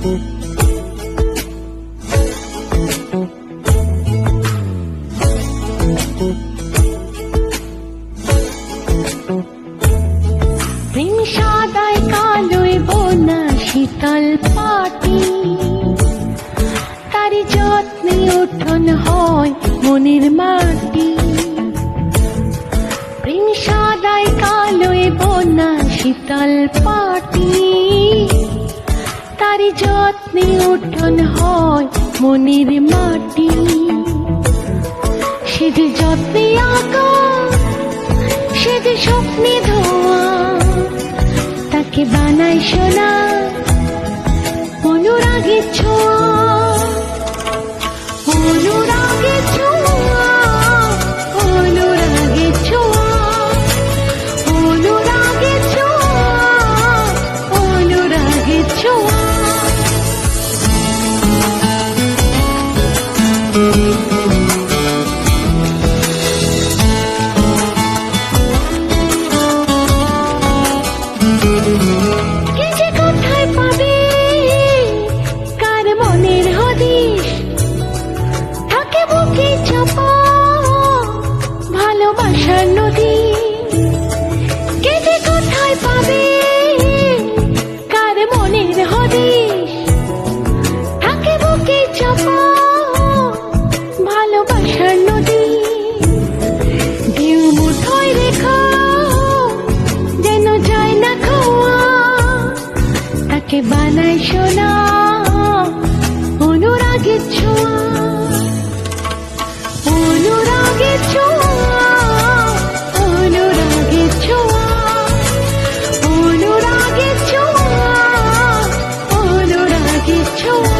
প্রেম সাদায় কালোয় বোনা শীতল পাটি, তারি যত্নে উঠোন হয় মনের মাটি। প্রেম সাদায় কালোয় বোনা শীতল পাটি, তারি যত্নে উঠোন হয় মনের মাটি। সে যে যত্নে আঁকা, সে যে স্বপ্নে ধোয়া, তাকে বানায় সোনা অনুরাগের ছোঁয়া, অনুরাগের ছোঁয়া, অনুরাগের ছোঁয়া, অনুরাগের ছোঁয়া, অনুরাগের ছোঁয়া। কে যে কোথায় পাবে কার মনের হদিশ, থাকে বুকে চাপা ভালোবাসার নদী। কে যে কোথায় পাবে কার মনের হদিশ, থাকে বুকে চাপা ভালোবাসার নদী। ঢেউ মুঠোয় রেখা যেন যায় না খোয়া, তাকে বানায় সোনা অনুরাগের ছোঁয়া, অনুরাগের ছোঁয়া, অনুরাগের ছোঁয়া, অনুরাগের ছোঁয়া, অনুরাগের ছোঁয়া।